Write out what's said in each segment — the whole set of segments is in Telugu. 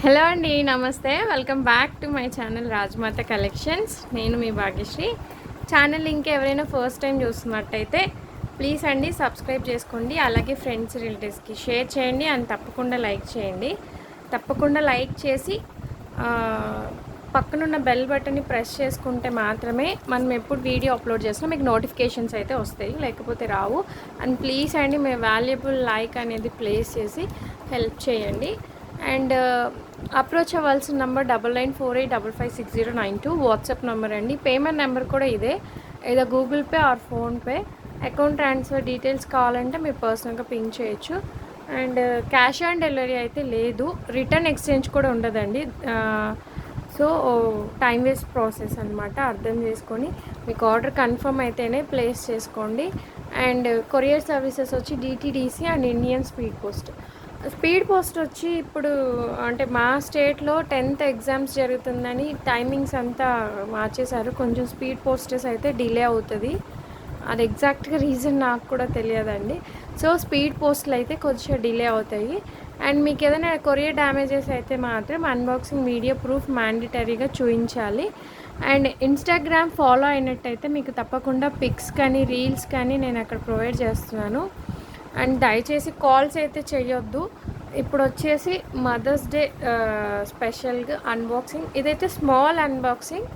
హలో అండి, నమస్తే. Welcome back to my channel Rajamata collections. నేను మీ భాగ్యశ్రీ. ఛానల్ ఇంకా ఎవరైనా ఫస్ట్ టైం చూస్తున్నట్టయితే ప్లీజ్ అండి సబ్స్క్రైబ్ చేసుకోండి. అలాగే ఫ్రెండ్స్ రిలేటివ్స్కి షేర్ చేయండి అండ్ తప్పకుండా లైక్ చేయండి. తప్పకుండా లైక్ చేసి పక్కనున్న బెల్ బటన్ని ప్రెస్ చేసుకుంటే మాత్రమే మనం ఎప్పుడు వీడియో అప్లోడ్ చేసినా మీకు నోటిఫికేషన్స్ అయితే వస్తాయి, లేకపోతే రావు. అండ్ ప్లీజ్ అండి మీ వాల్యుబుల్ లైక్ అనేది ప్లేస్ చేసి హెల్ప్ చేయండి. అండ్ అప్రోచ్ అవ్వాల్సిన నెంబర్ 9948556092 వాట్సాప్ నెంబర్ అండి. పేమెంట్ నెంబర్ కూడా ఇదే, ఏదో Google pay are PhonePe. Account transfer details కావాలంటే మీరు పర్సనల్గా పింక్ చేయొచ్చు. అండ్ క్యాష్ ఆన్ డెలివరీ అయితే లేదు, రిటర్న్ ఎక్స్చేంజ్ కూడా ఉండదండి. సో టైం వేస్ట్ ప్రాసెస్ అనమాట, అర్థం చేసుకొని మీకు ఆర్డర్ కన్ఫర్మ్ అయితేనే ప్లేస్ చేసుకోండి. అండ్ కొరియర్ సర్వీసెస్ వచ్చి DTDC and Indian speed post వచ్చి ఇప్పుడు అంటే మా స్టేట్లో 10th ఎగ్జామ్స్ జరుగుతుందని టైమింగ్స్ అంతా మార్చేశారు. కొంచెం స్పీడ్ పోస్టర్స్ అయితే డిలే అవుతుంది, అది ఎగ్జాక్ట్గా రీజన్ నాకు కూడా తెలియదండి. సో స్పీడ్ పోస్టులు అయితే కొంచెం డిలే అవుతాయి. అండ్ మీకు ఏదైనా కొరియర్ డ్యామేజెస్ అయితే మాత్రం అన్బాక్సింగ్ వీడియో ప్రూఫ్ మ్యాండేటరీగా చూపించాలి. అండ్ ఇన్స్టాగ్రామ్ ఫాలో అయినట్టయితే మీకు తప్పకుండా పిక్స్ కానీ రీల్స్ కానీ నేను అక్కడ ప్రొవైడ్ చేస్తున్నాను. అండ్ దయచేసి కాల్స్ అయితే చేయొద్దు. ఇప్పుడు వచ్చేసి మదర్స్ డే స్పెషల్గా అన్బాక్సింగ్, ఇదైతే స్మాల్ అన్బాక్సింగ్.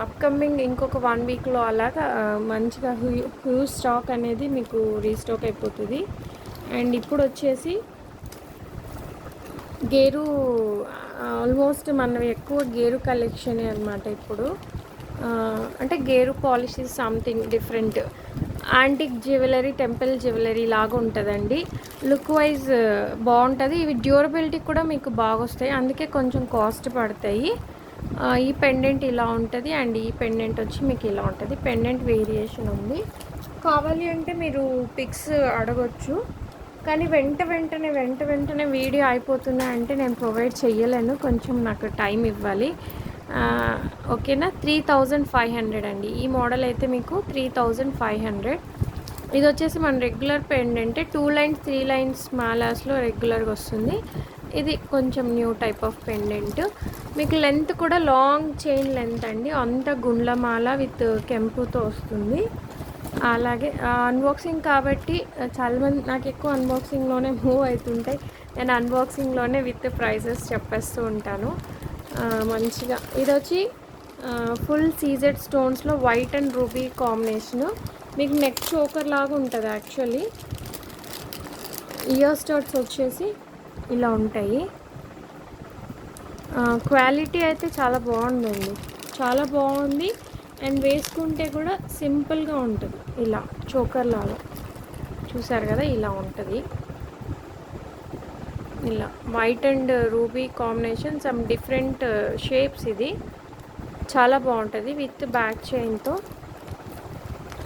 అప్కమింగ్ ఇంకొక 1 వీక్లో అలాగా మంచిగా హ్యూజ్ స్టాక్ అనేది మీకు రీస్టాక్ అయిపోతుంది. అండ్ ఇప్పుడు వచ్చేసి గేరు, ఆల్మోస్ట్ మనం ఎక్కువ గేరు కలెక్షనే అనమాట ఇప్పుడు. అంటే gear polishes something different antique jewellery, temple jewellery లాగా ఉంటుందండి. లుక్ వైజ్ బాగుంటుంది. ఇవి డ్యూరబిలిటీ కూడా మీకు బాగా వస్తాయి, అందుకే కొంచెం కాస్ట్ పడతాయి. ఈ పెండెంట్ ఇలా ఉంటుంది అండ్ ఈ పెండెంట్ వచ్చి మీకు ఇలా ఉంటుంది. పెండెంట్ వేరియేషన్ ఉంది, కావాలి అంటే మీరు పిక్స్ అడగొచ్చు. కానీ వెంటనే వీడియో అయిపోతున్నాయి అంటే నేను ప్రొవైడ్ చేయలేను, కొంచెం నాకు టైం ఇవ్వాలి. ఓకేనా. 3500 అండి ఈ మోడల్ అయితే మీకు 3500. ఇది వచ్చేసి మన రెగ్యులర్ పెండెంట్ 2 లైన్స్ 3 లైన్స్ మాలాస్లో రెగ్యులర్గా వస్తుంది. ఇది కొంచెం న్యూ టైప్ ఆఫ్ పెండెంట్. మీకు లెంత్ కూడా లాంగ్ చైన్ లెంత్ అండి, అంత గుండ్లమాల విత్ కెంపుతో వస్తుంది. అలాగే అన్బాక్సింగ్ కాబట్టి చాలామంది నాకు ఎక్కువ అన్బాక్సింగ్లోనే మూవ్ అవుతుంటాయి. నేను అన్బాక్సింగ్లోనే విత్ ప్రైజెస్ చెప్పేస్తూ ఉంటాను మంచిగా. ఇది వచ్చి ఫుల్ సీజెడ్ స్టోన్స్లో వైట్ అండ్ రూబీ కాంబినేషను. మీకు నెక్ చోకర్ లాగా ఉంటుంది యాక్చువల్లీ. ఇయర్ స్టార్ట్స్ వచ్చేసి ఇలా ఉంటాయి. క్వాలిటీ అయితే చాలా బాగుందండి, చాలా బాగుంది. అండ్ వేసుకుంటే కూడా సింపుల్గా ఉంటుంది, ఇలా చోకర్ లాగా చూసారు కదా, ఇలా ఉంటుంది. ఇలా white and ruby combination, some different shapes. ఇది చాలా బాగుంటుంది విత్ బ్యాక్ చైన్తో.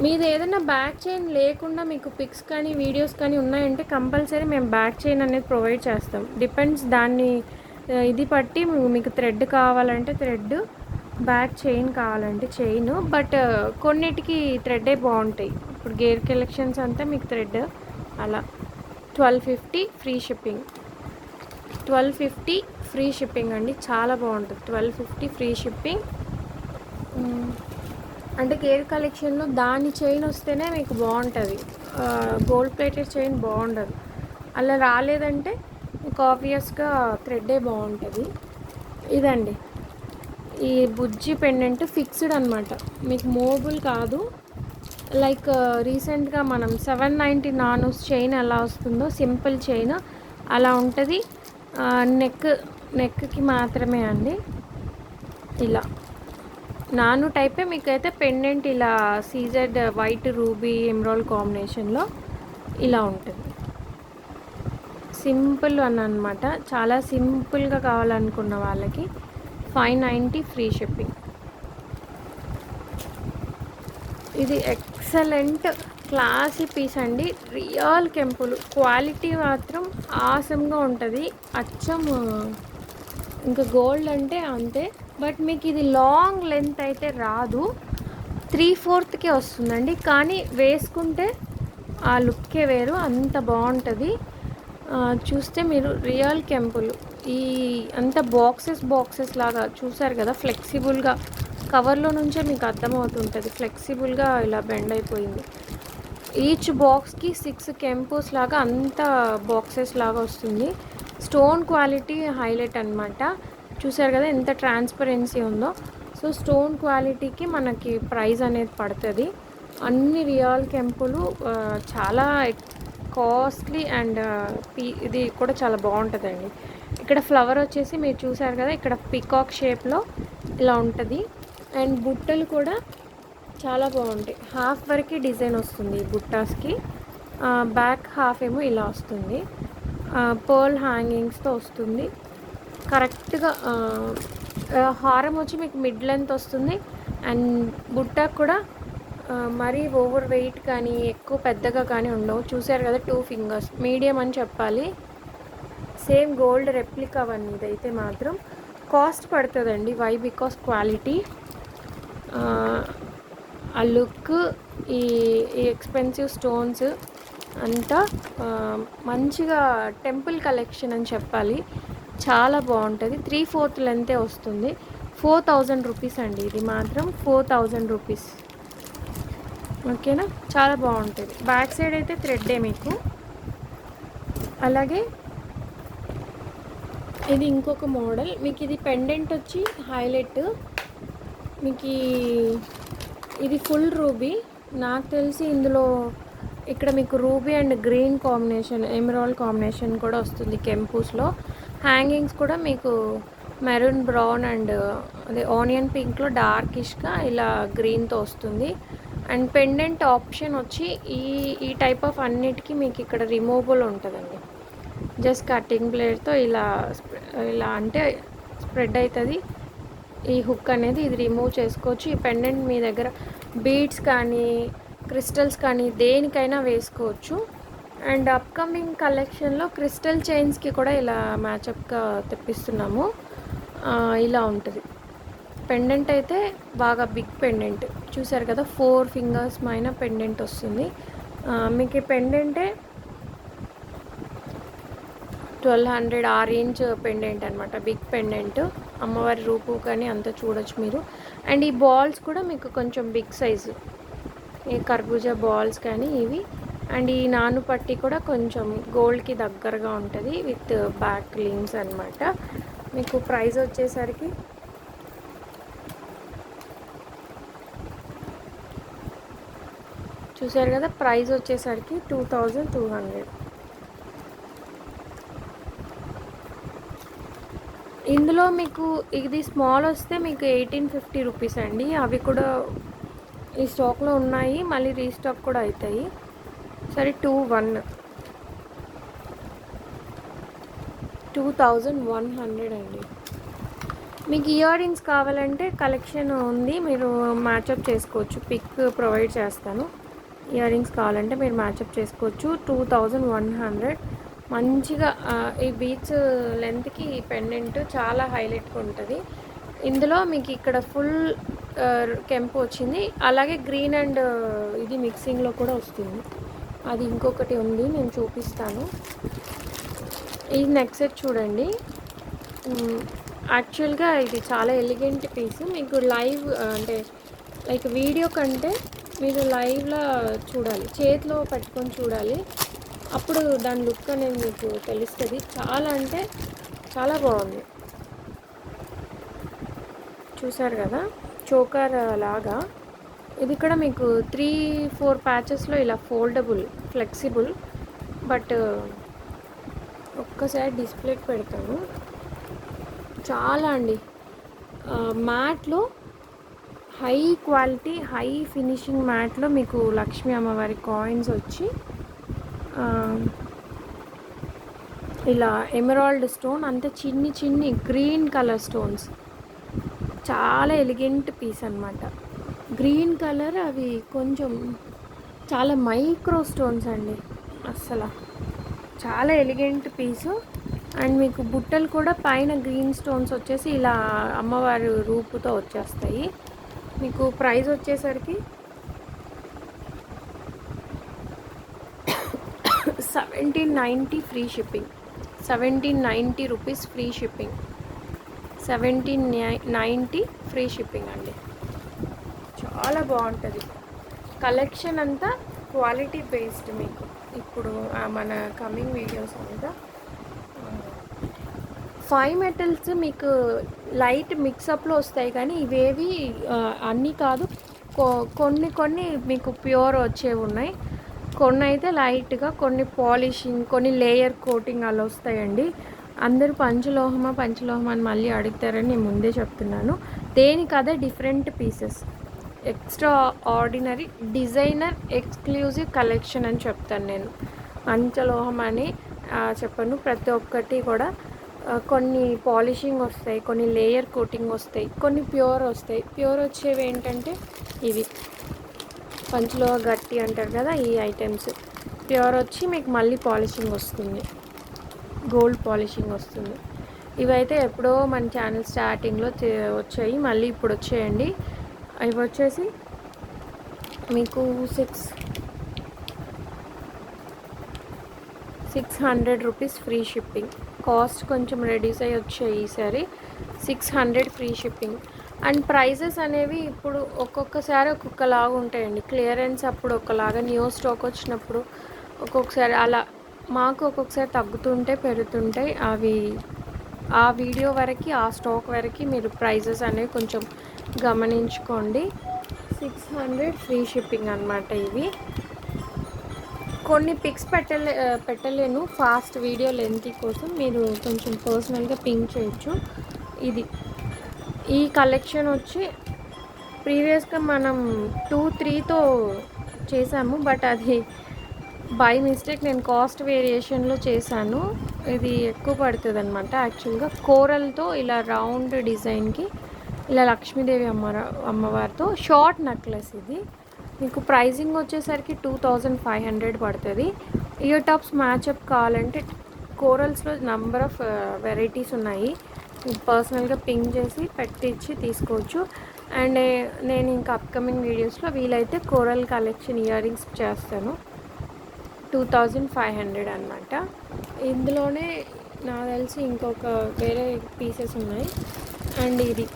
మీది ఏదైనా బ్యాక్ చైన్ లేకుండా మీకు పిక్స్ కానీ వీడియోస్ కానీ ఉన్నాయంటే కంపల్సరీ మేము బ్యాక్ చైన్ అనేది ప్రొవైడ్ చేస్తాం. డిపెండ్స్ దాన్ని ఇది బట్టి మీకు థ్రెడ్ కావాలంటే థ్రెడ్, బ్యాక్ చైన్ కావాలంటే చైన్. బట్ కొన్నిటికి థ్రెడ్డే బాగుంటాయి. ఇప్పుడు గేర్ కలెక్షన్స్ అంతా మీకు థ్రెడ్ అలా. 1250 ఫ్రీ షిప్పింగ్, 1250 ఫ్రీ షిప్పింగ్ అండి, చాలా బాగుంటుంది. 1250 ఫ్రీ షిప్పింగ్. అంటే గేర్ కలెక్షన్లో దాని చైన్ వస్తేనే మీకు బాగుంటుంది, గోల్డ్ ప్లేటెడ్ చైన్ బాగుండదు. అలా రాలేదంటే మీకు ఆబ్వియస్గా థ్రెడ్డే బాగుంటుంది. ఇదండి ఈ బుజ్జి పెండెంట్ ఫిక్స్డ్ అనమాట, మీకు మూవబుల్ కాదు. లైక్ రీసెంట్గా మనం 790 నానోస్ చైన్ ఎలా వస్తుందో సింపుల్ చైన్ అలా ఉంటుంది. నెక్కి మాత్రమే అండి. ఇలా నాను టైపే మీకైతే పెండెంట్ ఇలా సీజెడ్ వైట్ రూబీ ఎమరాల్డ్ కాంబినేషన్లో ఇలా ఉంటుంది. సింపుల్ అని అనమాట, చాలా సింపుల్గా కావాలనుకున్న వాళ్ళకి 590 ఫ్రీ షిప్పింగ్. ఇది ఎక్సలెంట్ క్లాసీ పీస్ అండి, రియల్ కెంపులు. క్వాలిటీ మాత్రం ఆసమ్గా ఉంటుంది, అచ్చం ఇంకా గోల్డ్ అంటే అంతే. బట్ మీకు ఇది లాంగ్ లెంత్ అయితే రాదు, 3/4కే వస్తుందండి. కానీ వేసుకుంటే ఆ లుక్కే వేరు, అంత బాగుంటుంది. చూస్తే మీరు రియల్ కెంపులు ఈ అంత బాక్సెస్ లాగా చూసారు కదా, ఫ్లెక్సిబుల్గా కవర్లో నుంచే మీకు అర్థమవుతుంటుంది. ఫ్లెక్సిబుల్గా ఇలా బెండ్ అయిపోయింది. ఈచ్ బాక్స్కి 6 కెంపోస్ లాగా అంత బాక్సెస్ లాగా వస్తుంది. స్టోన్ క్వాలిటీ హైలైట్ అనమాట. చూసారు కదా ఎంత ట్రాన్స్పరెన్సీ ఉందో. సో స్టోన్ క్వాలిటీకి మనకి ప్రైస్ అనేది పడుతుంది. అన్ని రియల్ కెంపులు చాలా కాస్ట్లీ అండ్ ఇది కూడా చాలా బాగుంటుందండి. ఇక్కడ ఫ్లవర్ వచ్చేసి మీరు చూసారు కదా, ఇక్కడ పికాక్ షేప్లో ఇలా ఉంటుంది. అండ్ బుట్టలు కూడా చాలా బాగుంటాయి. హాఫ్ వరకు డిజైన్ వస్తుంది బుట్టాస్కి, బ్యాక్ హాఫ్ ఏమో ఇలా వస్తుంది. పర్ల్ హ్యాంగింగ్స్తో వస్తుంది. కరెక్ట్గా హారం వచ్చి మీకు మిడ్ లెంత్ వస్తుంది. అండ్ బుట్టాకు కూడా మరీ ఓవర్ వెయిట్ కానీ ఎక్కువ పెద్దగా కానీ ఉండవు. చూసారు కదా 2 ఫింగర్స్ మీడియం అని చెప్పాలి. సేమ్ గోల్డ్ రెప్లికా అవన్నీ. ఇదైతే మాత్రం కాస్ట్ పడుతుందండి. వై బికాస్ క్వాలిటీ, ఆ లుక్, ఈ ఎక్స్పెన్సివ్ స్టోన్స్ అంతా మంచిగా టెంపుల్ కలెక్షన్ అని చెప్పాలి. చాలా బాగుంటుంది. 3/4 లెంతే వస్తుంది. 4000 రూపీస్ అండి. ఇది మాత్రం 4000 రూపీస్. ఓకేనా, చాలా బాగుంటుంది. బ్యాక్ సైడ్ అయితే థ్రెడ్డే మీకు. అలాగే ఇది ఇంకొక మోడల్. మీకు ఇది పెండెంట్ వచ్చి హైలైట్. మీకు ఇది ఫుల్ రూబీ. నాకు తెలిసి ఇందులో ఇక్కడ మీకు ruby and green combination, emerald combination కూడా వస్తుంది కెంపూస్లో. హ్యాంగింగ్స్ కూడా మీకు మెరూన్ బ్రౌన్ అండ్ అదే ఆనియన్ పింక్లో డార్కిష్గా ఇలా గ్రీన్తో వస్తుంది. అండ్ పెండెంట్ ఆప్షన్ వచ్చి ఈ టైప్ ఆఫ్ అన్నిటికీ మీకు ఇక్కడ రిమూవబుల్ ఉంటుందండి. జస్ట్ కటింగ్ బ్లేడ్తో ఇలా అంటే స్ప్రెడ్ అవుతుంది ఈ హుక్ అనేది. ఇది రిమూవ్ చేసుకోవచ్చు. ఈ పెండెంట్ మీ దగ్గర బీడ్స్ కానీ క్రిస్టల్స్ కానీ దేనికైనా వేసుకోవచ్చు. అండ్ అప్కమింగ్ కలెక్షన్లో క్రిస్టల్ చైన్స్కి కూడా ఇలా మ్యాచప్గా తెప్పిస్తున్నాము. ఇలా ఉంటుంది పెండెంట్. అయితే బాగా బిగ్ పెండెంట్ చూసారు కదా, 4 ఫింగర్స్ పైన పెండెంట్ వస్తుంది. మీకు ఈ పెండెంటే 1200 6 ఇంచ్ పెండెంట్ అనమాట. Big pendant. అమ్మవారి రూపు కానీ అంతా చూడొచ్చు మీరు. అండ్ ఈ బాల్స్ కూడా మీకు కొంచెం బిగ్ సైజు, ఈ కర్బూజా బాల్స్ కానీ ఇవి. అండ్ ఈ నాను పట్టి కూడా కొంచెం గోల్డ్కి దగ్గరగా ఉంటుంది విత్ బ్యాక్ లింక్స్ అనమాట. మీకు ప్రైస్ వచ్చేసరికి చూసారు కదా, ప్రైస్ వచ్చేసరికి 2200. ఇందులో మీకు ఇది స్మాల్ వస్తే మీకు 1850 రూపీస్ అండి. అవి కూడా ఈ స్టాక్లో ఉన్నాయి, మళ్ళీ రీస్టాక్ కూడా అవుతాయి. సరే 2100 అండి. మీకు ఇయర్ రింగ్స్ కావాలంటే కలెక్షన్ ఉంది, మీరు మ్యాచప్ చేసుకోవచ్చు. పిక్ ప్రొవైడ్ చేస్తాను. ఇయర్ రింగ్స్ కావాలంటే మీరు మ్యాచప్ చేసుకోవచ్చు. 2100 మంచిగా. ఈ బీచ్ లెంత్కి పెండెంట్ చాలా హైలైట్గా ఉంటుంది. ఇందులో మీకు ఇక్కడ ఫుల్ కెంపు వచ్చింది. అలాగే గ్రీన్ అండ్ ఇది మిక్సింగ్లో కూడా వస్తుంది. అది ఇంకొకటి ఉంది, నేను చూపిస్తాను. ఈ నెక్ సెట్ చూడండి. యాక్చువల్గా ఇది చాలా ఎలిగెంట్ పీస్. మీకు లైవ్ అంటే లైక్ వీడియో కంటే మీరు లైవ్లో చూడాలి, చేతిలో పెట్టుకొని చూడాలి. అప్పుడు దాని లుక్ అనేది మీకు తెలుస్తుంది. చాలా అంటే చాలా బాగుంది. చూసారు కదా, చోకర్ లాగా. ఇది కూడా మీకు 3-4 ప్యాచెస్లో ఇలా ఫోల్డబుల్, ఫ్లెక్సిబుల్. బట్ ఒక్కసారి డిస్ప్లేకి పెడతాను. చాలా అండి. మ్యాట్లో హై క్వాలిటీ, హై ఫినిషింగ్ మ్యాట్లో మీకు లక్ష్మీ అమ్మవారి కాయిన్స్ వచ్చి ఇలా ఎమరాల్డ్ స్టోన్, అంతే చిన్ని గ్రీన్ కలర్ స్టోన్స్. చాలా ఎలిగెంట్ పీస్ అనమాట. గ్రీన్ కలర్, అవి కొంచెం చాలా మైక్రో స్టోన్స్ అండి. అస్సలు చాలా ఎలిగెంట్ పీసు. అండ్ మీకు బుట్టలు కూడా పైన గ్రీన్ స్టోన్స్ వచ్చేసి ఇలా అమ్మవారి రూపుతో వచ్చేస్తాయి. మీకు ప్రైస్ వచ్చేసరికి 1790 free shipping. 1790 rupees free shipping. 1790 free shipping అండి. చాలా బాగుంటుంది కలెక్షన్ అంతా, క్వాలిటీ బేస్డ్. మీకు ఇప్పుడు మన కమింగ్ వీడియోస్ అంతా 5 మెటల్స్ మీకు లైట్ మిక్సప్లో వస్తాయి, కానీ ఇవేవి అన్నీ కాదు. కొన్ని మీకు ప్యూర్ వచ్చేవి ఉన్నాయి, కొన్ని అయితే లైట్గా, కొన్ని పాలిషింగ్, కొన్ని లేయర్ కోటింగ్ అలా వస్తాయండి. అందరూ పంచలోహం అని మళ్ళీ అడుగుతారని నేను ముందే చెప్తున్నాను. దేనికదే different pieces, extraordinary designer exclusive collection అని చెప్తాను నేను. పంచలోహం అని చెప్పను. ప్రతి ఒక్కటి కూడా కొన్ని పాలిషింగ్ వస్తాయి, కొన్ని లేయర్ కోటింగ్ వస్తాయి, కొన్ని ప్యూర్ వస్తాయి. ప్యూర్ వచ్చేవి ఏంటంటే ఇవి పంచలోహ గట్టి అంటారు కదా, ఈ ఐటమ్స్ ప్యూర్ వచ్చి మీకు మళ్ళీ పాలిషింగ్ వస్తుంది, గోల్డ్ పాలిషింగ్ వస్తుంది. ఇవైతే ఎప్పుడో మన ఛానల్ స్టార్టింగ్లో వచ్చాయి, మళ్ళీ ఇప్పుడు వచ్చాయండి. ఇవి వచ్చేసి మీకు 600 రూపీస్ ఫ్రీ షిప్పింగ్. కాస్ట్ కొంచెం రెడ్యూస్ అయ్యి వచ్చాయి ఈసారి. 600 ఫ్రీ షిప్పింగ్. అండ్ ప్రైజెస్ అనేవి ఇప్పుడు ఒక్కొక్కసారి ఒక్కొక్కలాగా ఉంటాయండి. క్లియరెన్స్ అప్పుడు ఒకలాగా, న్యూ స్టాక్ వచ్చినప్పుడు ఒక్కొక్కసారి అలా. మాకు ఒక్కొక్కసారి తగ్గుతుంటే పెరుగుతుంటాయి. అవి ఆ వీడియో వరకు, ఆ స్టాక్ వరకు మీరు ప్రైజెస్ అనేవి కొంచెం గమనించుకోండి. 600 ఫ్రీ షిప్పింగ్ అనమాట. ఇవి కొన్ని పిక్స్ పెట్టలేను ఫాస్ట్ వీడియో లెంత్ కోసం, మీరు కొంచెం పర్సనల్గా పింక్ చేయొచ్చు. ఈ కలెక్షన్ వచ్చి ప్రీవియస్గా మనం 2-3తో చేసాము, బట్ అది బై మిస్టేక్ నేను కాస్ట్ వేరియేషన్లో చేశాను. ఇది ఎక్కువ పడుతుంది అనమాట. యాక్చువల్గా కోరల్తో ఇలా రౌండ్ డిజైన్కి ఇలా లక్ష్మీదేవి అమ్మవారితో షార్ట్ నెక్లెస్. ఇది మీకు ప్రైజింగ్ వచ్చేసరికి 2500 పడుతుంది. ఇయర్ టాప్స్ మ్యాచప్ కావాలంటే కోరల్స్లో నెంబర్ ఆఫ్ వెరైటీస్ ఉన్నాయి, పర్సనల్గా పింక్ చేసి పెట్టించి తీసుకోవచ్చు. అండ్ నేను ఇంకా అప్కమింగ్ వీడియోస్లో వీలైతే కోరల్ కలెక్షన్ ఇయర్ రింగ్స్ చేస్తాను. 2500 అనమాట. ఇందులోనే నాకు తెలిసి ఇంకొక వేరే పీసెస్ ఉన్నాయి. అండ్ ఇది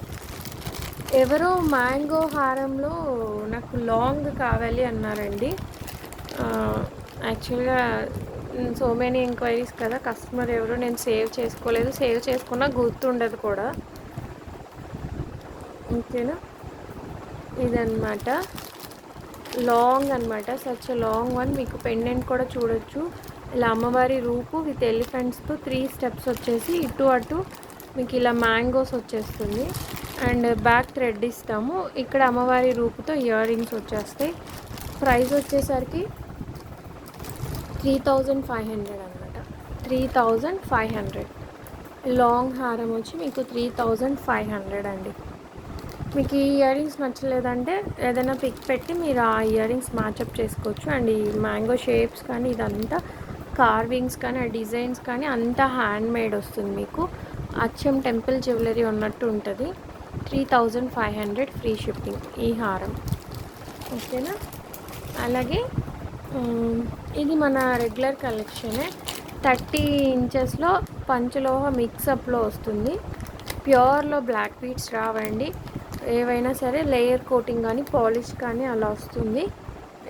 ఎవరో మ్యాంగో హారంలో నాకు లాంగ్ కావాలి అన్నారండి. యాక్చువల్గా సో మెనీ ఎంక్వైరీస్ కదా, కస్టమర్ ఎవరో నేను సేవ్ చేసుకోలేదు, సేవ్ చేసుకున్నా గుర్తుండదు కూడా. ఓకేనా, ఇదన్నమాట లాంగ్ అనమాట. Such long one. మీకు పెండెంట్ కూడా చూడొచ్చు, ఇలా అమ్మవారి రూపు విత్ ఎలిఫెంట్స్తో 3 స్టెప్స్ వచ్చేసి ఇటు అటు మీకు ఇలా మ్యాంగోస్ వచ్చేస్తుంది. అండ్ బ్యాక్ థ్రెడ్ ఇస్తాము. ఇక్కడ అమ్మవారి రూపుతో ఇయర్ రింగ్స్ వచ్చేస్తాయి. ప్రైస్ వచ్చేసరికి 3500 అనమాట. 3500. లాంగ్ హారం వచ్చి మీకు 3500 అండి. మీకు ఈ ఇయర్ రింగ్స్ నచ్చలేదంటే ఏదైనా పిక్ పెట్టి మీరు ఆ ఇయర్ రింగ్స్ మ్యాచప్ చేసుకోవచ్చు. అండ్ ఈ మ్యాంగో షేప్స్ కానీ, ఇదంతా కార్వింగ్స్ కానీ, ఆ డిజైన్స్ కానీ అంతా హ్యాండ్ మేడ్ వస్తుంది. మీకు అచ్చం టెంపుల్ జ్యువెలరీ ఉన్నట్టు ఉంటుంది. 3500 ఫ్రీ షిప్పింగ్ ఈ హారం. ఓకేనా, అలాగే ఇది మన రెగ్యులర్ కలెక్షనే. 30 ఇంచెస్లో పంచలోహ మిక్సప్లో వస్తుంది. ప్యూర్లో బ్లాక్ బీడ్స్ రావండి, ఏవైనా సరే లేయర్ కోటింగ్ కానీ పాలిష్ కానీ అలా వస్తుంది.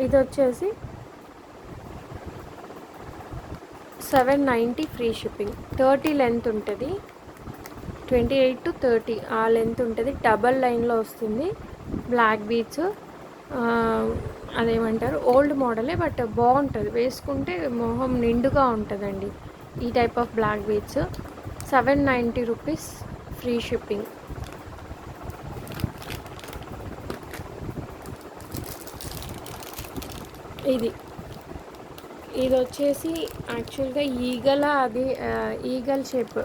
ఇది వచ్చేసి 790 ఫ్రీ షిప్పింగ్. 30 లెంత్ ఉంటుంది, 28 to 30 ఆ లెంత్ ఉంటుంది. డబల్ లైన్లో వస్తుంది. బ్లాక్ బీడ్స్, అదేమంటారు ఓల్డ్ మోడలే, బట్ బాగుంటుంది, వేసుకుంటే మొహం నిండుగా ఉంటుందండి ఈ type of black beads. 790 rupees free shipping. ఇది వచ్చేసి యాక్చువల్గా ఈగల, అది ఈగల్ షేప్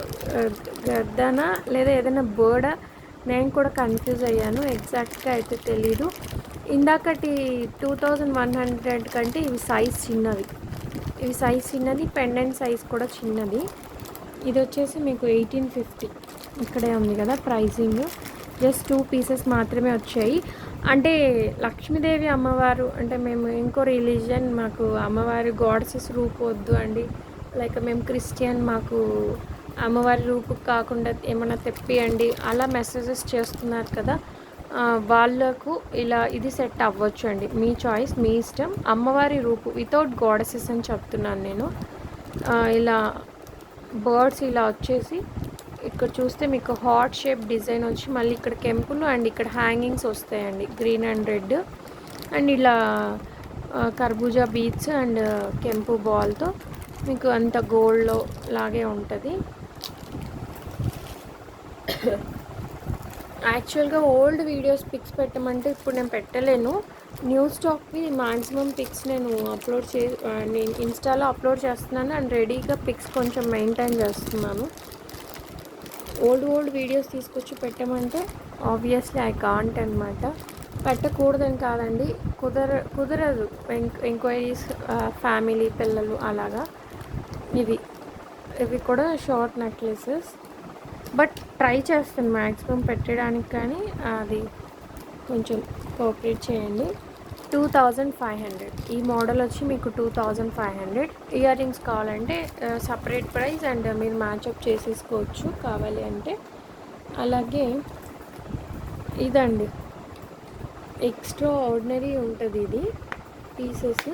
గద్దన లేదా ఏదైనా బర్డా, నేను కూడా కన్ఫ్యూజ్ అయ్యాను, ఎగ్జాక్ట్గా అయితే తెలీదు. ఇందాకటి 2100 కంటే ఇవి సైజ్ చిన్నవి, పెండెంట్ సైజ్ కూడా చిన్నది. ఇది వచ్చేసి మీకు 1850 ఇక్కడే ఉంది కదా ప్రైజింగ్. జస్ట్ 2 పీసెస్ మాత్రమే వచ్చాయి. అంటే లక్ష్మీదేవి అమ్మవారు అంటే మేము ఇంకో రిలీజియన్, మాకు అమ్మవారి గాడ్సెస్ రూపు వద్దు అండి, లైక్ మేము క్రిస్టియన్, మాకు అమ్మవారి రూపు కాకుండా ఏమైనా తెప్పియండి అలా మెసేజెస్ చేస్తున్నారు కదా, వాళ్ళకు ఇలా ఇది సెట్ అవ్వచ్చు అండి. మీ చాయిస్, మీ ఇష్టం. అమ్మవారి రూపు వితౌట్ గాడెసెస్ అని చెప్తున్నాను నేను. ఇలా బర్డ్స్ ఇలా వచ్చేసి ఇక్కడ చూస్తే మీకు హార్ట్ షేప్ డిజైన్ వచ్చి మళ్ళీ ఇక్కడ కెంపులు అండ్ ఇక్కడ హ్యాంగింగ్స్ వస్తాయండి, గ్రీన్ అండ్ రెడ్. అండ్ ఇలా కర్బూజా బీట్స్ అండ్ కెంపు బాల్తో మీకు అంత గోల్డ్లో లాగే ఉంటుంది. యాక్చువల్గా ఓల్డ్ వీడియోస్ పిక్స్ పెట్టమంటే ఇప్పుడు నేను పెట్టలేను. న్యూ స్టాక్వి మ్యాక్సిమం పిక్స్ నేను నేను ఇన్స్టాలో అప్లోడ్ చేస్తున్నాను అండ్ రెడీగా పిక్స్ కొంచెం మెయింటైన్ చేస్తున్నాను. ఓల్డ్ వీడియోస్ తీసుకొచ్చి పెట్టమంటే ఆబ్వియస్లీ ఐ కాంట్ అనమాట. పెట్టకూడదని కాదండి, కుదరదు. ఎంక్వైరీస్, ఫ్యామిలీ, పిల్లలు అలాగా. ఇవి కూడా షార్ట్ నెక్లెసెస్, బట్ ట్రై చేస్తాను మ్యాక్సిమం పెట్టడానికి, కానీ అది కొంచెం కోఆపరేట్ చేయండి. 2500 ఈ మోడల్ వచ్చి మీకు 2500. ఇయర్ రింగ్స్ కావాలంటే సపరేట్ ప్రైస్ అండ్ మీరు మ్యాచప్ చేసేసుకోవచ్చు కావాలి అంటే. అలాగే ఇదండి ఎక్స్ట్రా ఆర్డినరీ ఉంటుంది ఇది పీసెస్.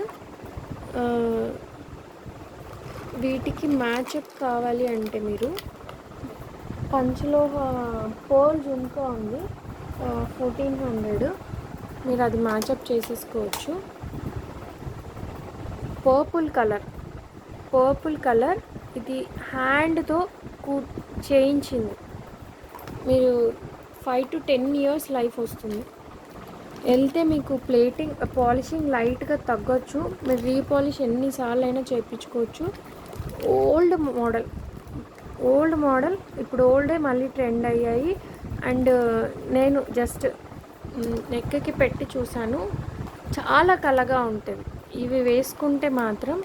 వీటికి మ్యాచప్ కావాలి అంటే మీరు పంచలోహ పోల్ జుంకా ఉంది 1400, మీరు అది మ్యాచప్ చేసేసుకోవచ్చు. పర్పుల్ కలర్ ఇది హ్యాండ్తో చేయించింది. మీరు 5 to 10 years లైఫ్ వస్తుంది. వెళ్తే మీకు పాలిషింగ్ లైట్గా తగ్గొచ్చు, మీరు రీపాలిష్ ఎన్నిసార్లు అయినా చేయించుకోవచ్చు. ఓల్డ్ మోడల్ ఇప్పుడు ఓల్డే మళ్ళీ ట్రెండ్ అయ్యాయి. అండ్ నేను జస్ట్ నెక్కి పెట్టి చూసాను, చాలా కలగా ఉంటుంది. ఇవి వేసుకుంటే మాత్రం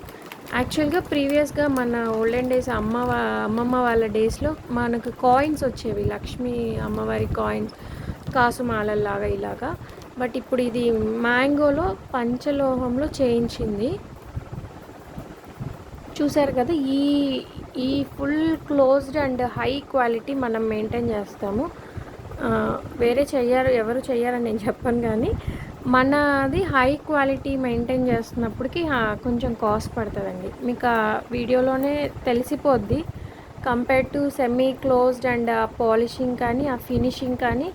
యాక్చువల్గా ప్రీవియస్గా మన ఓల్డెన్ డేస్ అమ్మమ్మ వాళ్ళ డేస్లో మనకు కాయిన్స్ వచ్చేవి, లక్ష్మీ అమ్మవారి కాయిన్స్, కాసుమాలలాగా ఇలాగా. బట్ ఇప్పుడు ఇది మ్యాంగోలో పంచలోహంలో చేయించింది. చూసారు కదా, ఈ full closed and high quality మనం మెయింటైన్ చేస్తాము. ఎవరు చెయ్యారని నేను చెప్పను, కానీ మనది హై క్వాలిటీ మెయింటైన్ చేస్తున్నప్పటికి కొంచెం కాస్ట్ పడుతుందండి. మీకు ఆ వీడియోలోనే తెలిసిపోద్ది. Compare to semi closed and ఆ పాలిషింగ్ కానీ ఆ ఫినిషింగ్ కానీ,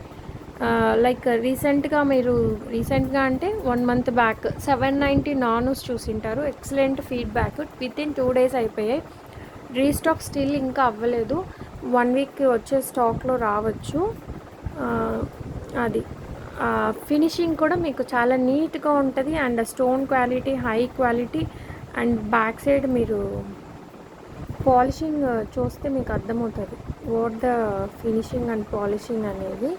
లైక్ రీసెంట్గా అంటే 1 month బ్యాక్ 790 నానోస్ చూసింటారు. Excellent feedback. వితిన్ 2 days అయిపోయాయి. రీస్టాక్ స్టిల్ ఇంకా అవ్వలేదు, 1 week వచ్చే స్టాక్లో రావచ్చు. అది ఫినిషింగ్ కూడా మీకు చాలా నీట్గా ఉంటుంది and stone quality high quality. And back side మీరు పాలిషింగ్ చూస్తే మీకు అర్థమవుతుంది what the finishing and polishing అనేది.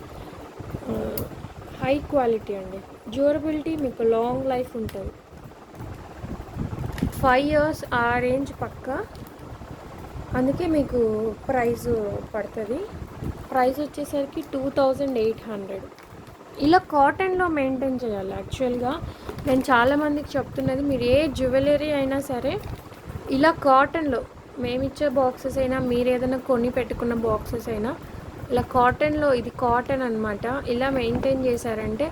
హై క్వాలిటీ అండి. డ్యూరబిలిటీ మీకు లాంగ్ లైఫ్ ఉంటుంది, 5 years ఆ రేంజ్ పక్కా. అందుకే మీకు ప్రైస్ పడుతుంది. ప్రైస్ వచ్చేసరికి 2800. ఇలా కాటన్లో మెయింటైన్ చేయాలి. యాక్చువల్గా నేను చాలామందికి చెప్తున్నది, మీరు ఏ జ్యువెలరీ అయినా సరే ఇలా కాటన్లో, మేమిచ్చే బాక్సెస్ అయినా మీరు ఏదైనా కొని పెట్టుకున్న బాక్సెస్ అయినా ఇలా కాటన్లో, ఇది కాటన్ అనమాట, ఇలా మెయింటైన్ చేశారంటే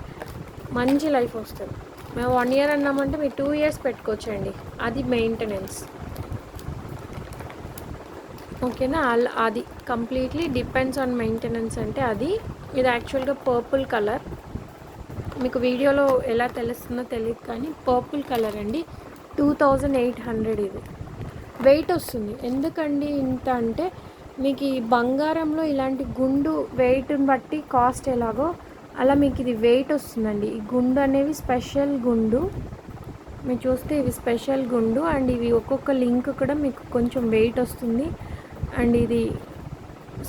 మంచి లైఫ్ వస్తుంది. మేము 1 year అన్నామంటే మీరు 2 years పెట్టుకోవచ్చండి. అది మెయింటెనెన్స్, ఓకేనా. అది కంప్లీట్లీ డిపెండ్స్ ఆన్ మెయింటెనెన్స్ అంటే అది. ఇది యాక్చువల్గా పర్పుల్ కలర్, మీకు వీడియోలో ఎలా తెలుస్తుందో తెలియదు కానీ పర్పుల్ కలర్ అండి. 2800 ఇది. వెయిట్ వస్తుంది. ఎందుకండి ఇంత అంటే, మీకు ఈ బంగారంలో ఇలాంటి గుండు వెయిట్ని బట్టి కాస్ట్ ఎలాగో అలా మీకు ఇది వెయిట్ వస్తుందండి. ఈ గుండు అనేవి స్పెషల్ గుండు, మీరు చూస్తే ఇవి స్పెషల్ గుండు. అండ్ ఇవి ఒక్కొక్క లింక్ కూడా మీకు కొంచెం వెయిట్ వస్తుంది. అండ్ ఇది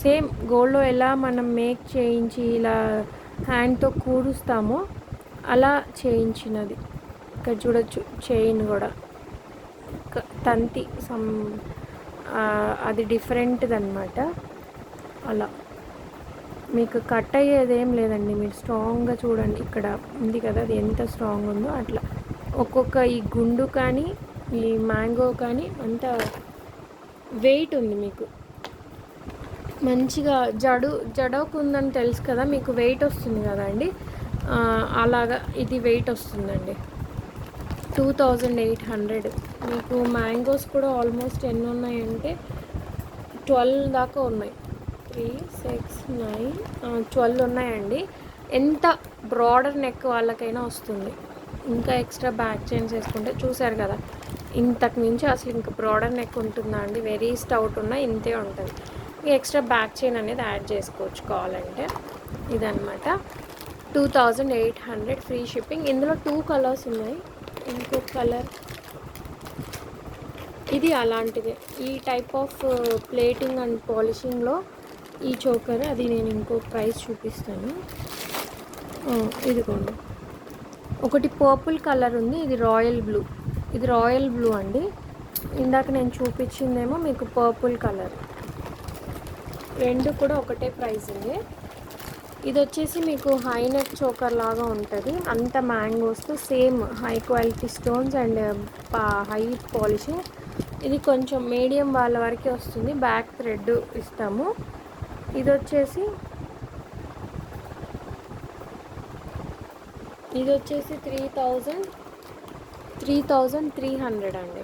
సేమ్ గోల్డ్లో ఎలా మనం మేక్ చేయించి ఇలా హ్యాండ్తో కూరుస్తామో అలా చేయించినది. ఇక్కడ చూడొచ్చు చైన్ కూడా తంతి అది డిఫరెంట్ది అనమాట. అలా మీకు కట్ అయ్యేది ఏం లేదండి. మీరు స్ట్రాంగ్గా చూడండి, ఇక్కడ ఉంది కదా అది ఎంత స్ట్రాంగ్ ఉందో అట్లా. ఒక్కొక్క ఈ గుండు కానీ ఈ మ్యాంగో కానీ అంతా వెయిట్ ఉంది మీకు, మంచిగా జడకు ఉందని తెలుసు కదా మీకు, వెయిట్ వస్తుంది కదండి, అలాగా ఇది వెయిట్ వస్తుందండి. 2800. మీకు మ్యాంగోస్ కూడా ఆల్మోస్ట్ ఎన్ని ఉన్నాయంటే 12 దాకా ఉన్నాయి. 3, 6, 9, 12 ఉన్నాయండి. ఎంత బ్రాడర్ నెక్ వాళ్ళకైనా వస్తుంది. ఇంకా ఎక్స్ట్రా బ్యాక్ చైన్స్ వేసుకుంటే చూసారు కదా, ఇంతకు మించి అసలు ఇంకా బ్రాడర్ నెక్ ఉంటుందా అండి? వెరీ స్టౌట్ ఉన్న ఇంతే ఉంటుంది. ఎక్స్ట్రా బ్యాక్ చైన్ అనేది యాడ్ చేసుకోవచ్చు కావాలంటే. ఇదన్నమాట 2800 ఫ్రీ షిప్పింగ్. ఇందులో 2 కలర్స్ ఉన్నాయి. ఇంకొక కలర్ ఇది అలాంటిదే, ఈ టైప్ ఆఫ్ ప్లేటింగ్ అండ్ పాలిషింగ్లో ఈ చోకర్, అది నేను ఇంకో ప్రైస్ చూపిస్తాను. ఇదిగోండి, ఒకటి పర్పుల్ కలర్ ఉంది, ఇది రాయల్ బ్లూ. ఇది రాయల్ బ్లూ అండి. ఇందాక నేను చూపించిందేమో మీకు పర్పుల్ కలర్. రెండు కూడా ఒకటే ప్రైస్ ఉంది. ఇది వచ్చేసి మీకు హై నెక్ చోకర్ లాగా ఉంటుంది. అంత మ్యాంగోస్తో same high quality stones and high polishing. ఇది కొంచెం మీడియం వాళ్ళ వరకే వస్తుంది. బ్యాక్ థ్రెడ్ ఇస్తాము. ఇది వచ్చేసి 3300 అండి.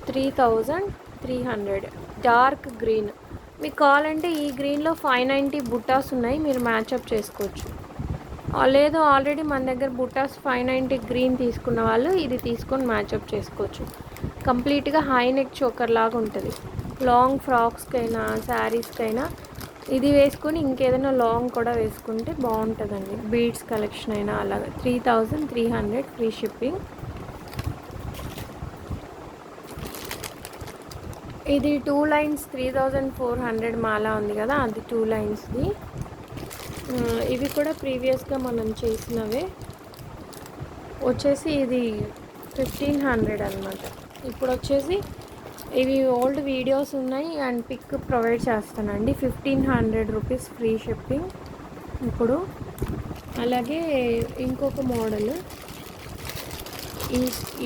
3300 డార్క్ గ్రీన్. మీకు కావాలంటే ఈ గ్రీన్లో 590 బుట్టాస్ ఉన్నాయి, మీరు మ్యాచప్ చేసుకోవచ్చు. లేదు ఆల్రెడీ మన దగ్గర బుట్టాస్ 590 గ్రీన్ తీసుకున్న వాళ్ళు ఇది తీసుకొని మ్యాచప్ చేసుకోవచ్చు. కంప్లీట్గా హై నెక్ చోకర్ లాగా ఉంటుంది. లాంగ్ ఫ్రాక్స్కైనా శారీస్కైనా ఇది వేసుకొని ఇంకేదైనా లాంగ్ కూడా వేసుకుంటే బాగుంటుందండి. బీడ్స్ కలెక్షన్ అయినా అలాగా. 3300 ఫ్రీ షిప్పింగ్. ఇది 2 లైన్స్ 3400 మాల ఉంది కదా, అది 2 లైన్స్ది. ఇవి కూడా ప్రీవియస్గా మనం చేసినవే. వచ్చేసి ఇది 1500 అనమాట. ఇప్పుడు వచ్చేసి ఇవి ఓల్డ్ వీడియోస్ ఉన్నాయి అండ్ పిక్ ప్రొవైడ్ చేస్తానండి. 1500 రూపీస్ ఫ్రీ షిప్పింగ్. ఇప్పుడు అలాగే ఇంకొక మోడల్,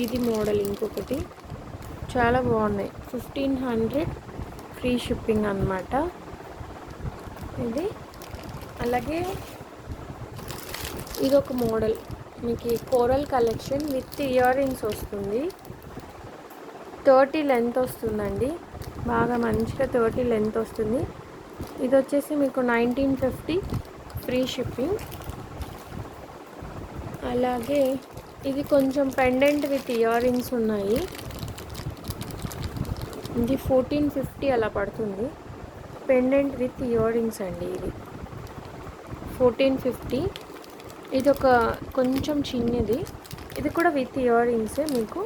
ఇది మోడల్ ఇంకొకటి చాలా బాగున్నాయి. 1500 ఫ్రీ షిప్పింగ్ అన్నమాట ఇది. అలాగే ఇదొక మోడల్, మీకు coral collection with ear rings వస్తుంది. 30 లెంత్ వస్తుందండి, బాగా మంచిగా 30 లెంత్ వస్తుంది. ఇది వచ్చేసి మీకు 1950 ఫ్రీ షిప్పింగ్. అలాగే ఇది కొంచెం పెండెంట్ విత్ ఇయర్ రింగ్స్ ఉన్నాయి. ఇది 1450 అలా పడుతుంది. పెండెంట్ విత్ ఇయర్ రింగ్స్ అండి. ఇది 1450. ఇది ఒక కొంచెం చిన్నది, ఇది కూడా విత్ ఇయర్ రింగ్సే. మీకు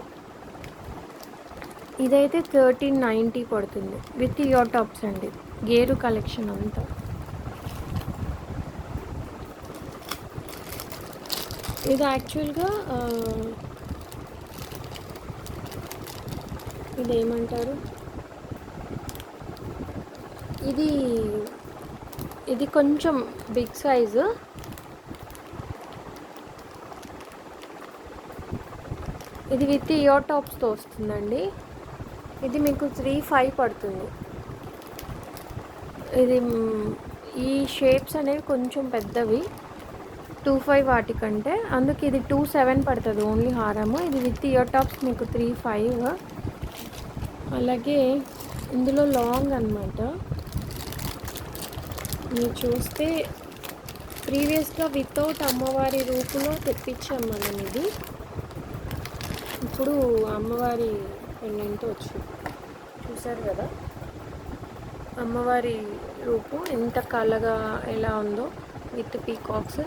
ఇదైతే 1390 పడుతుంది విత్ ఇయర్ టాప్స్ అండి. గేరు కలెక్షన్ అంతా. ఇది యాక్చువల్గా ఇదేమంటారు, ఇది కొంచెం బిగ్ సైజు. ఇది విత్ ఇయర్ టాప్స్తో వస్తుందండి. ఇది మీకు 35 పడుతుంది. ఇది ఈ షేప్స్ అనేవి కొంచెం పెద్దవి, 25 వాటికంటే, అందుకే ఇది 27 పడుతుంది ఓన్లీ హారము. ఇది విత్ ఇయర్ టాప్స్ మీకు 35. అలాగే ఇందులో లాంగ్ అన్నమాట. మీరు చూస్తే ప్రీవియస్గా వితౌట్ అమ్మవారి రూపులో తెప్పించాం మనం. ఇది ఇప్పుడు అమ్మవారి పెండెంట్ వచ్చింది, చూసారు కదా. అమ్మవారి రూపు ఎంత కలగా ఎలా ఉందో with peacocks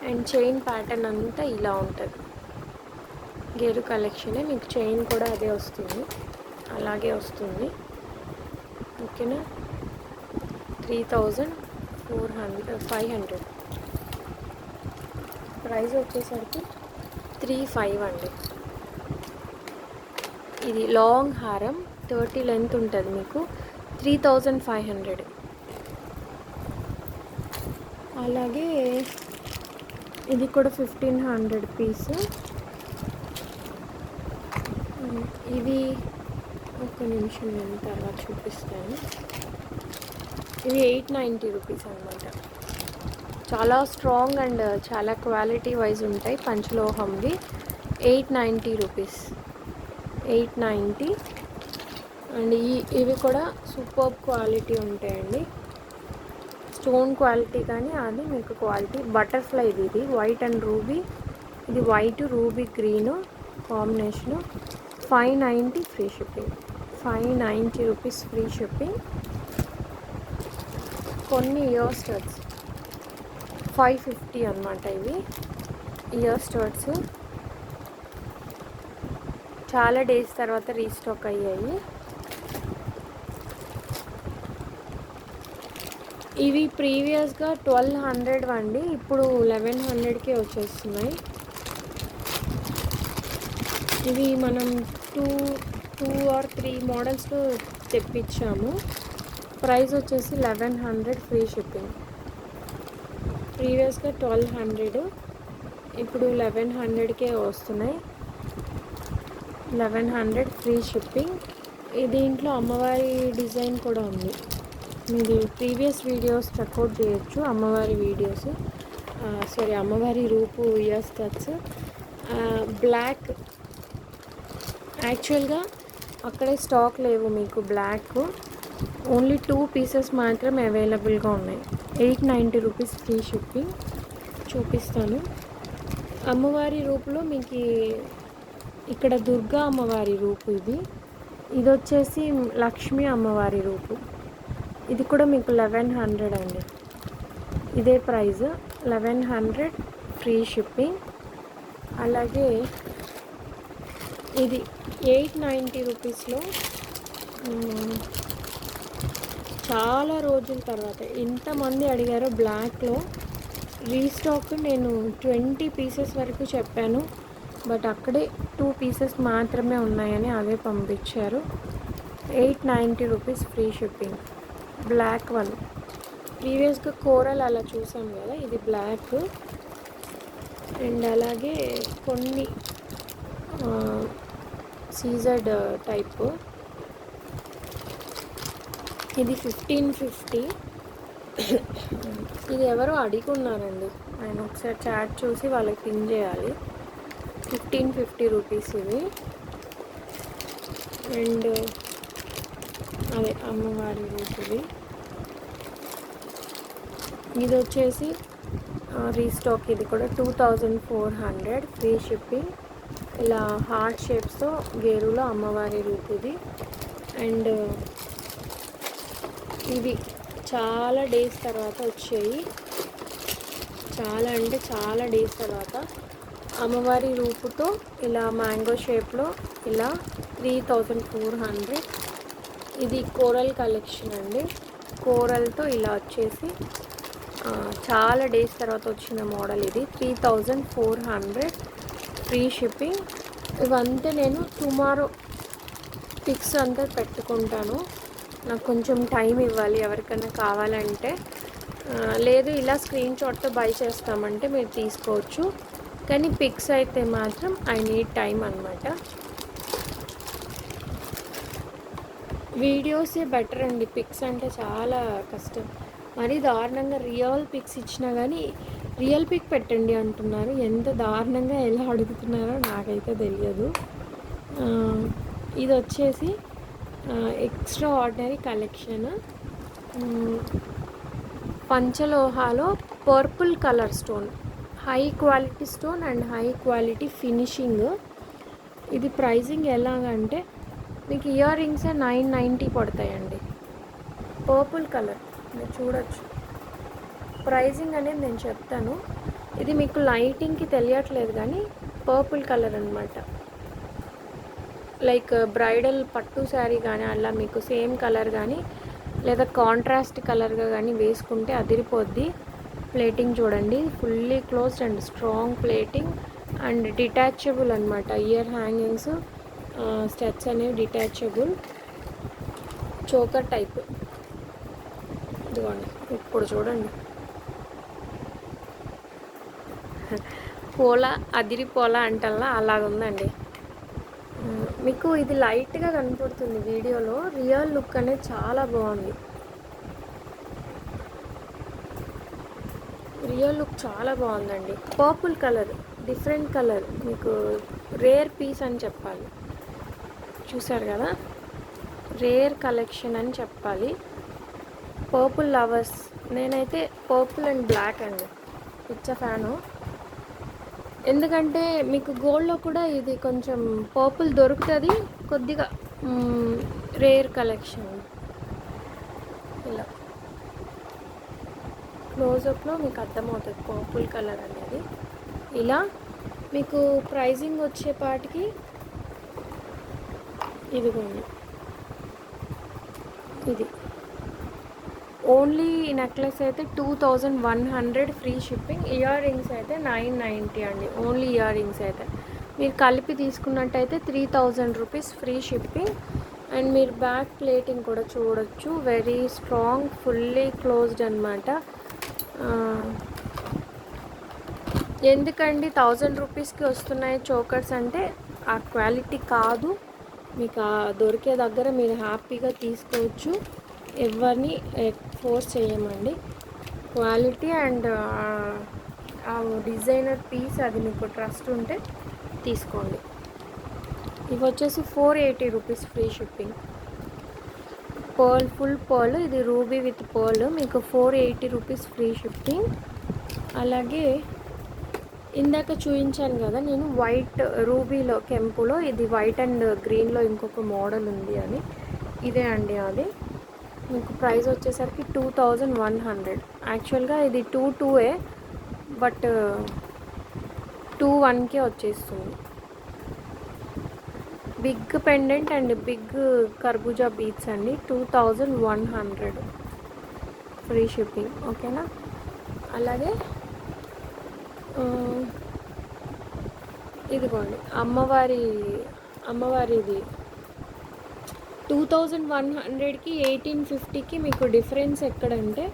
and chain pattern అంతా ఇలా ఉంటుంది. గేరు కలెక్షనే, మీకు చైన్ కూడా అదే వస్తుంది, అలాగే వస్తుంది. ఓకేనా. 3500 ప్రైస్ వచ్చేసరికి 35 అండి. ఇది లాంగ్ హారం 30 లెంత్ ఉంటుంది మీకు 3500. అలాగే ఇది కూడా 1500 పీస్. ఇవి ఒక్క నిమిషం నేను తర్వాత చూపిస్తాను. ఇవి 890 రూపీస్ అనమాట. చాలా స్ట్రాంగ్ అండ్ చాలా క్వాలిటీ వైజ్ ఉంటాయి పంచలోహంవి. 890 రూపీస్, 890. అండ్ ఇవి కూడా సూపర్ క్వాలిటీ ఉంటాయండి. స్టోన్ క్వాలిటీ కానీ అది మీకు క్వాలిటీ. బటర్ఫ్లై ఇది వైట్ అండ్ రూబీ, ఇది white ruby green combination. 590 free shipping, 590 rupees free shipping. కొన్ని ఇయర్ స్టడ్స్ 550 అనమాట. ఇవి ఇయర్ స్టడ్స్ చాలా డేస్ తర్వాత రీస్టాక్ అయ్యాయి. ఇవి ప్రీవియస్గా 1200 అండి, ఇప్పుడు 1100కే వచ్చేస్తున్నాయి. ఇవి మనం టూ ఆర్ 3 మోడల్స్లో తెప్పించాము. ప్రైస్ వచ్చేసి 1100 ఫ్రీ షిప్పింగ్. ప్రీవియస్గా 1200, ఇప్పుడు 1100కే వస్తున్నాయి. 1100 ఫ్రీ షిప్పింగ్. దీంట్లో అమ్మవారి డిజైన్ కూడా ఉంది. మీది ప్రీవియస్ వీడియోస్ చెక్అవుట్ చేయొచ్చు, అమ్మవారి వీడియోస్. అమ్మవారి రూపు ఇయర్ స్టడ్స్ బ్లాక్. యాక్చువల్గా అక్కడే స్టాక్ లేవు మీకు బ్లాక్, ఓన్లీ 2 పీసెస్ మాత్రమే అవైలబుల్గా ఉన్నాయి. 890 రూపీస్ ఫ్రీ షిప్పింగ్. చూపిస్తాను. అమ్మవారి రూపులో మీకు ఇక్కడ దుర్గా అమ్మవారి రూపు, ఇది వచ్చేసి లక్ష్మీ అమ్మవారి రూపు. ఇది కూడా మీకు 1100 అండి, ఇదే ప్రైస్ 1100 ఫ్రీ షిప్పింగ్. అలాగే ఇది 890 రూపీస్లో చాలా రోజుల తర్వాత ఎంతమంది అడిగారో బ్లాక్లో రీస్టాక్. నేను 20 పీసెస్ వరకు చెప్పాను, బట్ అక్కడే 2 పీసెస్ మాత్రమే ఉన్నాయని అవే పంపించారు. 890 rupees free shipping. Black one, ప్రీవియస్గా కోరల్ అలా చూసాం కదా, ఇది బ్లాక్. అండ్ అలాగే కొన్ని సీజర్డ్ టైప్. ఇది 1550. ఇది ఎవరో అడుగున్నారండి, నేను ఒకసారి చాట్ చూసి వాళ్ళకి పిన్ చేయాలి. 1550 రూపీస్ ఇవి. అండ్ అదే అమ్మవారి రూపుది. ఇది వచ్చేసి రీస్టాక్. ఇది కూడా 2400 ఫ్రీ షిప్పింగ్. ఇలా హార్ట్ షేప్స్తో గేరులో అమ్మవారి రూపుది. అండ్ ఇవి చాలా డేస్ తర్వాత వచ్చాయి, చాలా అంటే చాలా డేస్ తర్వాత. అమ్మవారి రూపుతో ఇలా మ్యాంగో షేప్లో ఇలా 3400. ఇది కోరల్ కలెక్షన్ అండి, కోరల్తో ఇలా వచ్చేసి చాలా డేస్ తర్వాత వచ్చిన మోడల్ ఇది. 3400 ఫ్రీ షిప్పింగ్. ఇవంతా నేను టుమారో పిక్స్ అంతా పెట్టుకుంటాను, నాకు కొంచెం టైం ఇవ్వాలి ఎవరికైనా కావాలంటే. లేదు ఇలా స్క్రీన్ షాట్తో బై చేస్తామంటే మీరు తీసుకోవచ్చు, కానీ పిక్స్ అయితే మాత్రం ఐ నీడ్ టైం అనమాట. వీడియోసే బెటర్ అండి, పిక్స్ అంటే చాలా కష్టం. మరి దారుణంగా రియల్ పిక్స్ ఇచ్చినా కానీ రియల్ పిక్ పెట్టండి అంటున్నారు. ఎంత దారుణంగా ఎలా అడుగుతున్నారో నాకైతే తెలియదు. ఇది వచ్చేసి ఎక్స్ట్రా ఆర్డినరీ కలెక్షన్. పంచలోహాలో purple colour stone, high quality stone and high quality finishing. ఇది ప్రైజింగ్ ఎలాగంటే మీకు ఇయర్ రింగ్స్ 990 పడతాయండి. పర్పుల్ కలర్ మీరు చూడొచ్చు. ప్రైజింగ్ అనేది నేను చెప్తాను. ఇది మీకు లైటింగ్కి తెలియట్లేదు కానీ పర్పుల్ కలర్ అనమాట. లైక్ బ్రైడల్ పట్టు శారీ కానీ అలా మీకు సేమ్ కలర్ కానీ లేదా కాంట్రాస్ట్ కలర్గా కానీ వేసుకుంటే అదిరిపోద్ది. ప్లేటింగ్ చూడండి, fully closed and strong plating and detachable అనమాట. ఇయర్ హ్యాంగింగ్స్ స్టెప్స్ అనేవి డిటాచబుల్. చోకర్ టైప్ ఇదిగోండి. ఇప్పుడు చూడండి, పోలా అదిరిపోలా అంటల్లా అలాగుందండి. మీకు ఇది లైట్గా కనపడుతుంది వీడియోలో, రియల్ లుక్ అనేది చాలా బాగుంది. రియల్ లుక్ చాలా బాగుందండి. పర్పుల్ కలర్, డిఫరెంట్ కలర్, మీకు రేర్ పీస్ అని చెప్పాలి. చూసారు కదా, రేర్ కలెక్షన్ అని చెప్పాలి. పర్పుల్ లవర్స్, నేనైతే పర్పుల్ అండ్ బ్లాక్ అండి పిచ్చ ఫ్యాను. ఎందుకంటే మీకు గోల్డ్లో కూడా ఇది కొంచెం పర్పుల్ దొరుకుతుంది కొద్దిగా. Rare collection. ఇలా క్లోజప్లో మీకు అర్థమవుతుంది పర్పుల్ కలర్ అనేది. ఇలా మీకు ప్రైజింగ్ వచ్చేపాటికి ఇదిగోండి, ఇది ఓన్లీ నెక్లెస్ అయితే 2100 ఫ్రీ షిప్పింగ్. ఇయర్ రింగ్స్ అయితే 990 అండి. ఓన్లీ ఇయర్ రింగ్స్ అయితే మీరు కలిపి తీసుకున్నట్టయితే 3000 రూపీస్ ఫ్రీ షిప్పింగ్. అండ్ మీరు బ్యాక్ ప్లేటింగ్ కూడా చూడొచ్చు, వెరీ స్ట్రాంగ్, ఫుల్లీ క్లోజ్డ్ అనమాట. ఎందుకండి 1000 రూపీస్కి వస్తున్నాయి చోకర్స్ అంటే ఆ క్వాలిటీ కాదు. మీకు ఆ దొరికే దగ్గర మీరు హ్యాపీగా తీసుకోవచ్చు, ఎవరిని ఫోర్స్ చేయమండి. క్వాలిటీ అండ్ ఆ డిజైనర్ పీస్ అది మీకు ట్రస్ట్ ఉంటే తీసుకోండి. ఇవి వచ్చేసి 480 rupees free shipping. Pearl, full pearl, ఇది రూబీ విత్ పర్ల్, మీకు 480 రూపీస్ ఫ్రీ షిప్పింగ్. అలాగే ఇందాక చూపించాను కదా నేను వైట్ రూబీలో కెంపులో, ఇది వైట్ అండ్ గ్రీన్లో ఇంకొక మోడల్ ఉంది అని, ఇదే అండి అది. మీకు ప్రైస్ వచ్చేసరికి 2100. యాక్చువల్గా ఇది 22 బట్ 21కే వచ్చేస్తుంది. బిగ్ పెండెంట్ అండ్ బిగ్ కర్బూజా బీట్స్ అండి, 2100 ఫ్రీ షిప్పింగ్. ఓకేనా. అలాగే ఇదిగోండి అమ్మవారిది 2100కి 1850కి మీకు డిఫరెన్స్ ఎక్కడంటే,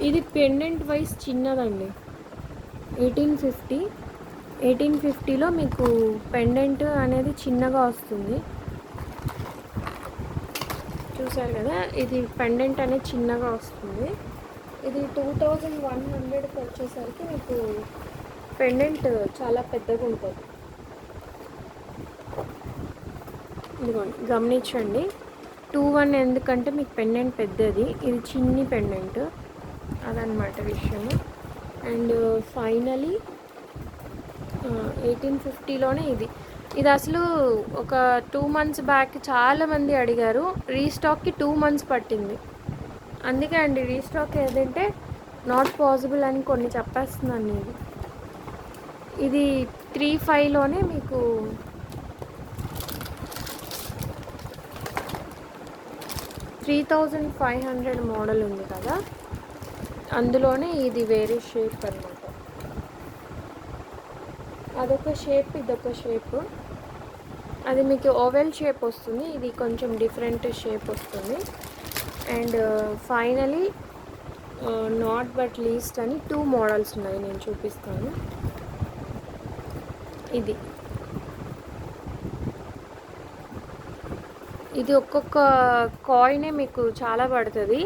ఇది పెండెంట్ వైజ్ చిన్నదండి. 1850లో మీకు పెండెంట్ అనేది చిన్నగా వస్తుంది. చూసారు కదా, ఇది పెండెంట్ అనేది చిన్నగా వస్తుంది. ఇది 2100కి వచ్చేసరికి మీకు పెండెంట్ చాలా పెద్దగా ఉంటుంది. ఇదిగోండి గమనించండి, 21 ఎందుకంటే మీకు పెండెంట్ పెద్దది, ఇది చిన్ని పెండెంట్, అదనమాట విషయము. అండ్ ఫైనలీ 1850లోనే ఇది అసలు ఒక 2 months బ్యాక్ చాలామంది అడిగారు, రీస్టాక్కి 2 months పట్టింది. అందుకే అండి రీస్టాక్ ఏదంటే నాట్ పాసిబుల్ అని కొన్ని చెప్పేస్తున్నాను నేను. ఇది 35లోనే మీకు 3500 మోడల్ ఉంది కదా, అందులోనే ఇది వేరే షేప్ అనమాట. అదొక షేప్, ఇదొక షేప్. అది మీకు ఓవెల్ షేప్ వస్తుంది, ఇది కొంచెం డిఫరెంట్ షేప్ వస్తుంది. And finally not but least అని 2 మోడల్స్ ఉన్నాయి, నేను చూపిస్తాను. ఇది ఒక్కొక్క కాయినే మీకు చాలా పడుతుంది.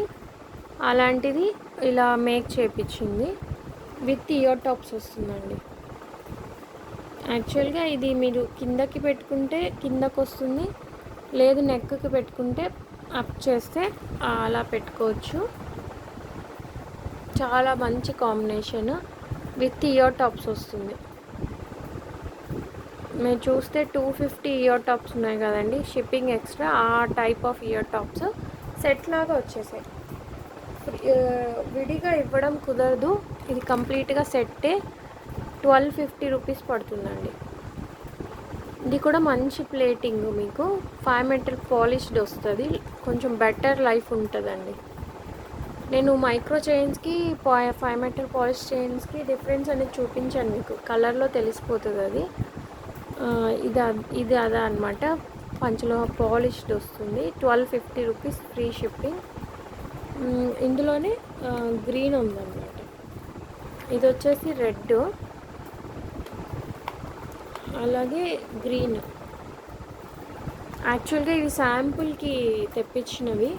అలాంటిది ఇలా మేక్ చేపించింది విత్ ఇయర్ టాప్స్ వస్తుందండి. యాక్చువల్గా ఇది మీరు కిందకి పెట్టుకుంటే కిందకు వస్తుంది, లేదు నెక్కి పెట్టుకుంటే అప్ చేస్తే అలా పెట్టుకోవచ్చు. చాలా మంచి కాంబినేషన్, విత్ ఇయర్ టాప్స్ వస్తుంది. మీరు చూస్తే 250 ఇయర్ టాప్స్ ఉన్నాయి కదండి, షిప్పింగ్ ఎక్స్ట్రా, ఆ type of ear tops set లాగా వచ్చేసాయి. విడిగా ఇవ్వడం కుదరదు, ఇది కంప్లీట్గా సెట్టే. 1250 రూపీస్ పడుతుందండి. ఇది కూడా మంచి ప్లేటింగ్, మీకు 5 metal పాలిష్డ్ వస్తుంది, కొంచెం బెటర్ లైఫ్ ఉంటుందండి. నేను మైక్రో చైన్స్కి 5 metal పాలిష్ చైన్స్కి డిఫరెన్స్ అనేది చూపించాను మీకు, కలర్లో తెలిసిపోతుంది అది. ఇది అదే అనమాట, పంచలో పాలిష్డ్ వస్తుంది. 1250 రూపీస్ ఫ్రీ షిప్పింగ్. ఇందులోనే గ్రీన్ ఉందన్నమాట, ఇది వచ్చేసి రెడ్. అలాగే గ్రీన్. యాక్చువల్గా ఇవి శాంపుల్కి తెప్పించినవి.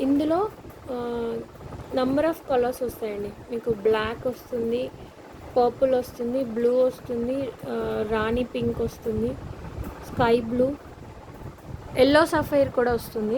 ఇందులో నంబర్ ఆఫ్ కలర్స్ వస్తాయండి. మీకు బ్లాక్ వస్తుంది, పర్పుల్ వస్తుంది, బ్లూ వస్తుంది, రాణి పింక్ వస్తుంది, స్కై బ్లూ, ఎల్లో సఫైర్ కూడా వస్తుంది.